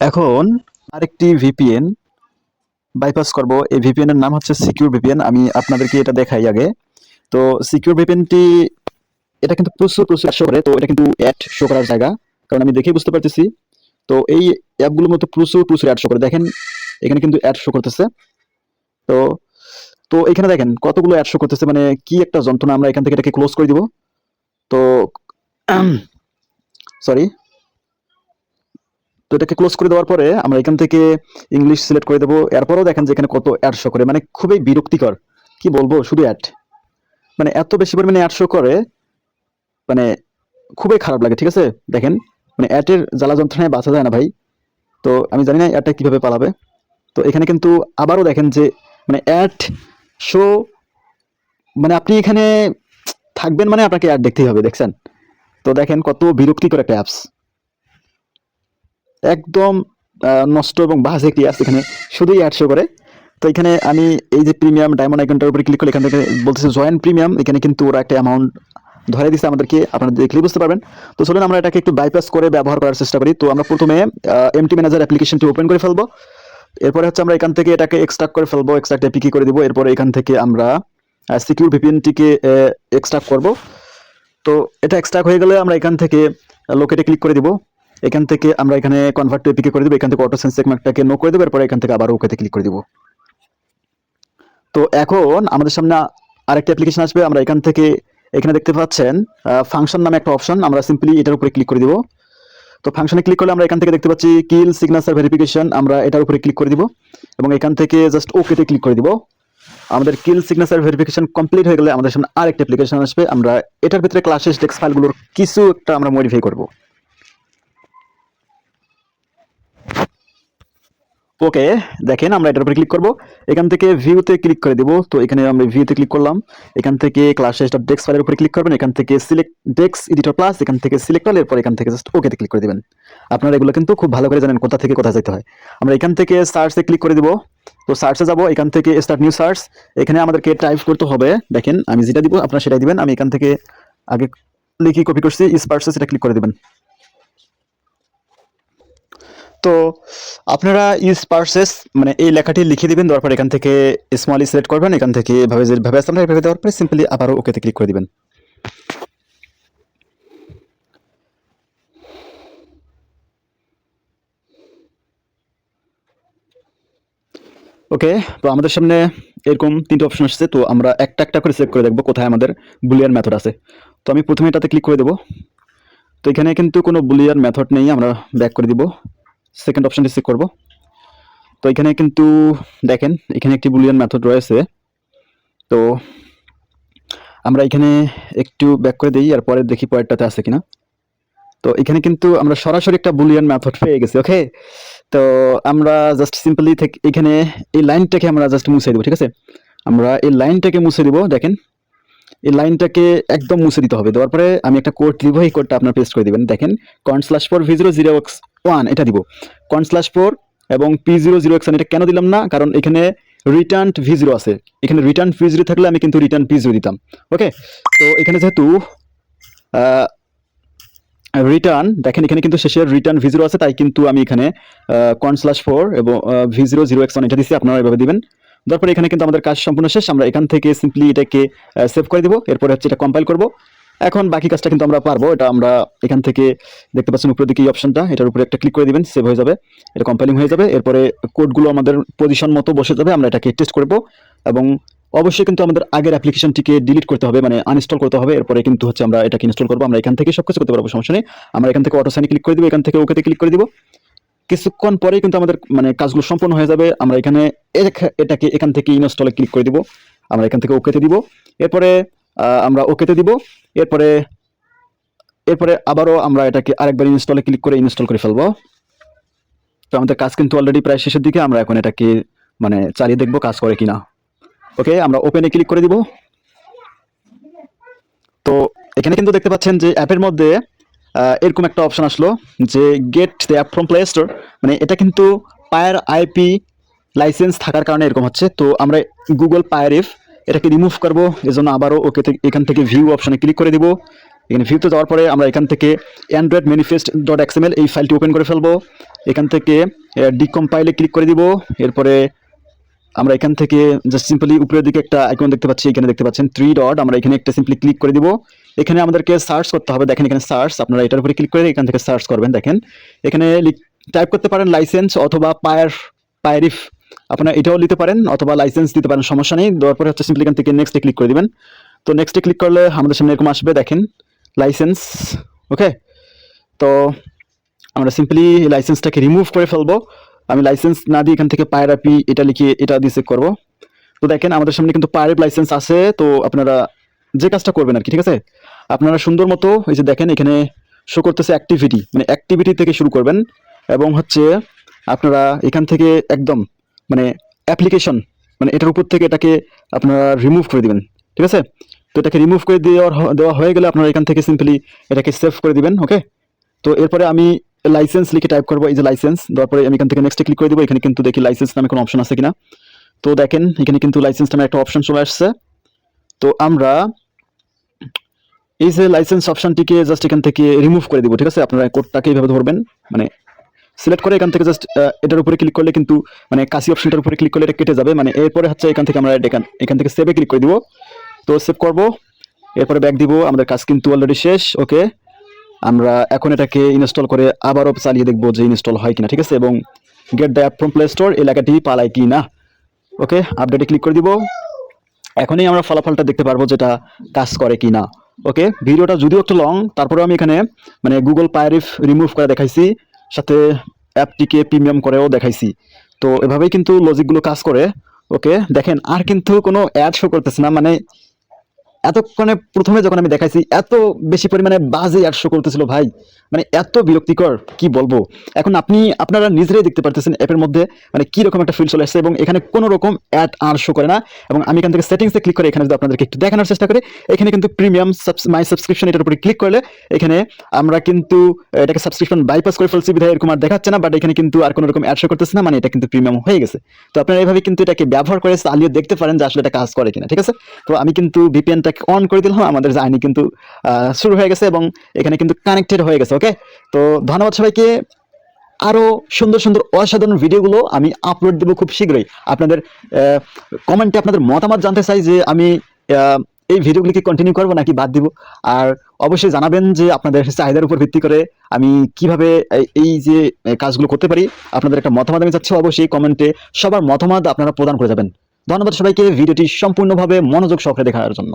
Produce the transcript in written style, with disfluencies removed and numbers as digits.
এখন আরেকটি VPN bypass করব। এই ভিপিএন এর নাম হচ্ছে সিকিউর ভিপিএন। আমি আপনাদেরকে এটা দেখাই আগে। তো সিকিউর ভিপিএনটি এটা কিন্তু প্রচুর শো করে। তো এটা কিন্তু অ্যাড শো করার জায়গা, কারণ আমি দেখেই বুঝতে পারতেছি। তো এই অ্যাপগুলোর মধ্যে প্রচুর অ্যাড শো করে। দেখেন এখানে কিন্তু অ্যাড শো করতেছে। তো তো এখানে দেখেন কতগুলো অ্যাড শো করতেছে, মানে কি একটা যন্ত্রণা। আমরা এখান থেকে এটাকে ক্লোজ করে দিব। তো সরি, তো এটাকে ক্লোজ করে দেওয়ার পরে আমরা এখান থেকে ইংলিশ সিলেক্ট করে দেবো। এরপরেও দেখেন যে এখানে কত অ্যাড শো করে, মানে খুবই বিরক্তিকর। কি বলবো, শুধু অ্যাড, মানে এত বেশি পরিমাণে অ্যাড শো করে, মানে খুবই খারাপ লাগে। ঠিক আছে, দেখেন মানে অ্যাডের জ্বালা যন্ত্রণায় বাঁচা যায় না ভাই। তো আমি জানি না অ্যাডটা কিভাবে পালাবে। তো এখানে কিন্তু আবারও দেখেন যে মানে অ্যাড শো, মানে আপনি এখানে থাকবেন মানে আপনাকে অ্যাড দেখতেই হবে। দেখছেন তো, দেখেন কত বিরক্তিকর একটা অ্যাপস, একদম নষ্ট এবং বাজে একটি অ্যাপস। এখানে শুধুই অ্যাড শো করে। তো এখানে আমি এই যে প্রিমিয়াম ডায়মন্ড আইকনটার উপরে ক্লিক করলে এখান থেকে বলতেছে জয়েন প্রিমিয়াম। এখানে কিন্তু ওরা একটা অ্যামাউন্ট ধরে দিচ্ছে আমাদেরকে, আপনারা দেখলেই বুঝতে পারবেন। তো চলুন আমরা এটাকে একটু বাইপাস করে ব্যবহার করার চেষ্টা করি। তো আমরা প্রথমে এমটি ম্যানেজার অ্যাপ্লিকেশনটি ওপেন করে ফেলবো। এরপরে হচ্ছে আমরা এখান থেকে এটাকে এক্সট্রাক্ট করে ফেলবো, এক্সট্রাক্ট এপিকে করে দিব। এরপরে এখান থেকে আমরা সিকিউর ভিপিএনটিকে এক্সট্রাক্ট করব। তো এটা এক্সট্রাক্ট হয়ে গেলে আমরা এখান থেকে লোকেটে ক্লিক করে দিব। এখান থেকে আমরা এখানে কনভার্ট টু এপিকে করে দিব। এখান থেকে অটো সেন্স সেগমেন্টটাকে নো করে দেবো। এরপরে এখান থেকে আবার ওকেতে ক্লিক করে দিব। তো এখন আমাদের সামনে আরেকটা অ্যাপ্লিকেশন আসবে। আমরা এখান থেকে এখানে দেখতে পাচ্ছেন ফাংশন নামে একটা অপশন, আমরা সিম্পলি এটার উপরে ক্লিক করে দিব। তো ফাংশনে ক্লিক করলে আমরা এখান থেকে দেখতে পাচ্ছি কিল সিগনেচার ভেরিফিকেশন, আমরা এটার উপরে ক্লিক করে দিব এবং এখান থেকে জাস্ট ওকেতে ক্লিক করে দিব। আমাদের কিল সিগনেচার ভেরিফিকেশন কমপ্লিট হয়ে গেলে আমাদের সামনে আরেকটা অ্যাপ্লিকেশন আসবে। আমরা এটার ভিতরে ক্লাসেস টেক্সট ফাইলগুলোর কিছু একটা আমরা মডিফাই করব। ওকে, দেখেন আমরা এটার উপরে ক্লিক করব। এখান থেকে ভিউতে ক্লিক করে দিব। তো এখানে আমরা ভিউতে ক্লিক করলাম। এখান থেকে ক্লাসেস.ডেক্স ফাইলের উপরে ক্লিক করবেন। এখান থেকে সিলেক্ট ডেক্স এডিটর প্লাস, এখান থেকে সিলেক্ট অল, এরপর এখান থেকে জাস্ট ওকেতে ক্লিক করে দিবেন। আপনারা এগুলো কিন্তু খুব ভালো করে জানেন কোথা থেকে কোথায় যেতে হয়। আমরা এখান থেকে সার্চে ক্লিক করে দিব। তো সার্চে যাব, এখান থেকে স্টার্ট নিউ সার্চ। এখানে আমাদেরকে টাইপ করতে হবে, দেখেন আমি যেটা দিব আপনারা সেটাই দিবেন। আমি এখান থেকে আগে লিখি কপি করছি, স্পার্সেস, এটা ক্লিক করে দিবেন। তো আপনারা ইজ পার্সেস মানে এই লেখাটি লিখে দিবেন। দেওয়ার পর এখান থেকে স্মলি সিলেক্ট করবেন। এখান থেকে এভাবে যেভাবে আছে আমরা এভাবে দেওয়ার পরে সিম্পলি আবারও ওকেতে ক্লিক করে দিবেন। ওকে, তো আমাদের সামনে এরকম তিনটে অপশন আসছে। তো আমরা একটা একটা করে চেক করে দেখবো কোথায় আমাদের বুলিয়ান মেথড আছে। তো আমি প্রথমে এটাতে ক্লিক করে দেবো। তো এখানে কিন্তু কোনো বুলিয়ান মেথড নেই, আমরা ব্যাক করে দিব। সেকেন্ড অপশনটি চেক করব। তো এখানে কিন্তু দেখেন এখানে একটি বুলিয়ান মেথড রয়েছে। তো আমরা এখানে একটু ব্যাক করে দিই, আর পরে দেখি পরেরটাতে আছে কিনা। তো এখানে কিন্তু আমরা সরাসরি একটা বুলিয়ান মেথড পেয়ে গেছি। ওকে, তো আমরা জাস্ট সিম্পলি থেকে এখানে এই লাইনটাকে আমরা জাস্ট মুছে দেবো। ঠিক আছে, আমরা এই লাইনটাকে মুছে দিব। দেখেন এই লাইনটাকে একদম মুছে দিতে হবে। দেওয়ার পরে আমি একটা কোড দিব, এই কোডটা আপনার পেস্ট করে দিবেন। দেখেন :4v0 0x1 এটা দিব, :4 এবং p0 0x1 এটা কেন দিলাম না, কারণ এখানে রিটার্ন v0 আছে। এখানে রিটার্ন v0 থাকলে আমি কিন্তু রিটার্ন p0 দিতাম। ওকে, তো এখানে যেহেতু রিটার্ন, দেখেন এখানে কিন্তু শেষের রিটার্ন v0 আছে, তাই কিন্তু আমি এখানে :4 এবং v0 0x1 এটা দিচ্ছি। আপনারা এভাবে দিবেন। তারপরে এখানে কিন্তু আমাদের কাজ সম্পূর্ণ শেষ। আমরা এখান থেকে সিম্পলি এটাকে সেভ করে দিব। এরপরে হচ্ছে এটা কম্পাইল করব। এখন বাকি কাজটা কিন্তু আমরা পারবো। এটা আমরা এখান থেকে দেখতে পাচ্ছেন উপরের দিকে এই অপশনটা, এটার উপরে একটা ক্লিক করে দিবেন, সেভ হয়ে যাবে, এটা কম্পাইলিং হয়ে যাবে। এরপরে কোডগুলো আমাদের পজিশন মতো বসে যাবে। আমরা এটাকে টেস্ট করব এবং অবশ্যই কিন্তু আমাদের আগের অ্যাপ্লিকেশনটিকে ডিলিট করতে হবে, মানে আনইনস্টল করতে হবে। এরপরে কিন্তু হচ্ছে আমরা এটাকে ইনস্টল করব। আমরা এখান থেকে সবকিছু করতে পারবো, সমস্যা নেই। আমরা এখান থেকে অটো সাইনে ক্লিক করে দিব, এখান থেকে ওকেতে ক্লিক করে দিব। কিছুক্ষণ পরেই কিন্তু আমাদের মানে কাজগুলো সম্পূর্ণ হয়ে যাবে। আমরা এখানে এটাকে এখান থেকে ইনস্টলে ক্লিক করে দিব। আমরা এখান থেকে ওকেতে দিব। এরপরে আমরা ওকেতে দিব। এরপরে এরপরে আবারও আমরা এটাকে আরেকবার ইনস্টলে ক্লিক করে ইনস্টল করে ফেলবো। তো আমাদের কাজ কিন্তু অলরেডি প্রায় শেষের দিকে। আমরা এখন এটাকে মানে চালিয়ে দেখবো কাজ করে কিনা। ওকে, আমরা ওপেনে ক্লিক করে দিব। তো এখানে কিন্তু দেখতে পাচ্ছেন যে অ্যাপের মধ্যে এরকম একটা অপশন আসলো যে get the app from play store, মানে এটা কিন্তু পায়ার আইপি লাইসেন্স থাকার কারণে এরকম হচ্ছে। তো আমরা গুগল পায়ার ইফ এটাকে রিমুভ করবো, এজন্য আবারও ওকে এখান থেকে ভিউ অপশনে ক্লিক করে দিব। এখানে ভিউতে যাওয়ার পরে আমরা এখান থেকে অ্যান্ড্রয়েড ম্যানিফেস্ট .xml এই ফাইলটি ওপেন করে ফেলবো। এখান থেকে ডিকম্পাইলে ক্লিক করে দিব। এরপরে আমরা এখান থেকে জাস্ট সিম্পলি উপরের দিকে একটা আইকন দেখতে পাচ্ছি, এখানে দেখতে পাচ্ছেন 3 ডট, আমরা এখানে একটা সিম্পলি ক্লিক করে দিব। এখানে আমাদেরকে সার্চ করতে হবে, দেখেন এখানে সার্চ, আপনারা এটার উপরে ক্লিক করে এখান থেকে সার্চ করবেন। দেখেন এখানে টাইপ করতে পারেন লাইসেন্স অথবা পায়ারিফ, আপনারা এটাও নিতে পারেন অথবা লাইসেন্স দিতে পারেন, সমস্যা নেই। দেওয়ার পরে হচ্ছে সিম্পলি এখান থেকে নেক্সটে ক্লিক করে দিবেন। তো নেক্সটে ক্লিক করলে আমাদের সামনে এরকম আসবে, দেখেন লাইসেন্স। ওকে, তো আমরা সিম্পলি লাইসেন্সটাকে রিমুভ করে ফেলবো। আমি লাইসেন্স না দিয়ে এখান থেকে পায়রাপি এটা লিখে এটা দিয়ে চেক করবো। তো দেখেন আমাদের সামনে কিন্তু পায়রাপ লাইসেন্স আছে। তো আপনারা যে কাজটা করবেন আর কি, ঠিক আছে, আপনারা সুন্দর মতো এই যে দেখেন এখানে শো করতেছে অ্যাক্টিভিটি, মানে অ্যাক্টিভিটি থেকে শুরু করবেন এবং হচ্ছে আপনারা এখান থেকে একদম মানে অ্যাপ্লিকেশন, মানে এটার উপর থেকে এটাকে আপনারা রিমুভ করে দিবেন, ঠিক আছে। তো এটাকে রিমুভ করে দেওয়া হয়ে গেলে আপনারা এখান থেকে সিম্পলি এটাকে সেভ করে দিবেন। ওকে, তো এরপরে আমি লাইসেন্স লিখে টাইপ করবো, এই যে লাইসেন্স, দেওয়ার পরে আমি এখান থেকে নেক্সটে ক্লিক করে দেবো। এখানে কিন্তু দেখি লাইসেন্স নামে কোনো অপশন আছে কিনা। তো দেখেন এখানে কিন্তু লাইসেন্স নামে একটা অপশন চলে আসছে। তো আমরা এই যে লাইসেন্স অপশনটিকে জাস্ট এখান থেকে রিমুভ করে দিব, ঠিক আছে। আপনারা কোডটাকে এইভাবে ধরবেন, মানে সিলেক্ট করে এখান থেকে জাস্ট এটার উপরে ক্লিক করলে কিন্তু মানে কাশি অপশনটার উপরে ক্লিক করলে এটা কেটে যাবে। মানে এরপরে হচ্ছে এখান থেকে আমরা এখান থেকে সেভে ক্লিক করে দিব। তো সেভ করব, এরপরে ব্যাক দিব। আমাদের কাজ কিন্তু অলরেডি শেষ। ওকে, আমরা এখন এটাকে ইনস্টল করে আবারও চালিয়ে দেখবো যে ইনস্টল হয় কিনা, ঠিক আছে, এবং get the app from play store এলাকাটি পালায় কি না। ওকে, আপডেটে ক্লিক করে দিব। এখনই আমরা ফলাফলটা দেখতে পারবো যেটা কাজ করে কি না। ওকে, ভিডিওটা যদিও একটু লং, তারপরেও আমি এখানে মানে গুগল পায়ারিফ রিমুভ করে দেখাইছি, সাথে অ্যাপটিকে প্রিমিয়াম করেও দেখাইছি। তো এভাবেই কিন্তু লজিকগুলো কাজ করে। ওকে, দেখেন আর কিন্তু কোনো অ্যাড শো করতেছে না, মানে এতক্ষণে প্রথমে যখন আমি দেখাইছি এত বেশি পরিমাণে বাজে অ্যাড শো করতেছিল ভাই, মানে এত বিরক্তিকর কি বলবো। এখন আপনারা নিজেরাই দেখতে পারতেছেন অ্যাপের মধ্যে মানে কি রকম একটা ফিল চলে আসছে, এবং এখানে কোনো রকম অ্যাড আর শো করে না। এবং আমি এখান থেকে সেটিংসে ক্লিক করে এখানে যদি আপনাদেরকে একটু দেখানোর চেষ্টা করি, এখানে কিন্তু প্রিমিয়াম মাই সাবস্ক্রিপশন এটার উপরে ক্লিক করলে এখানে আমরা কিন্তু এটাকে সাবস্ক্রিপশন বাইপাস করে ফেলছি, বিধায় এরকম আর দেখাচ্ছে না। বাট এখানে কিন্তু আর কোনো রকম অ্যাড শো করতেছে না, মানে এটা কিন্তু প্রিমিয়াম হয়ে গেছে। তো আপনারা এইভাবে কিন্তু এটাকে ব্যবহার করে চালিয়ে দেখতে পারেন যে আসলে এটা কাজ করে কিনা, ঠিক আছে। তো আমি কিন্তু ভিপিএনটা অন করে দিলাম, আমাদের জার্নি কিন্তু শুরু হয়ে গেছে এবং এখানে কিন্তু কানেক্টেড হয়ে গেছে। ওকে, তো ধন্যবাদ সবাইকে। আরো সুন্দর সুন্দর অসাধারণ ভিডিওগুলো আমি আপলোড দেবো খুব শীঘ্রই। আপনাদের কমেন্টে আপনাদের মতামত জানতে চাই যে আমি এই ভিডিওগুলিকে কন্টিনিউ করবো নাকি বাদ দিব। আর অবশ্যই জানাবেন যে আপনাদের চাহিদার উপর ভিত্তি করে আমি কিভাবে এই যে কাজগুলো করতে পারি। আপনাদের একটা মতামত আমি চাচ্ছি, অবশ্যই কমেন্টে সবার মতামত আপনারা প্রদান করে যাবেন। ধন্যবাদ সবাইকে ভিডিওটি সম্পূর্ণভাবে মনোযোগ সহকারে দেখার জন্য।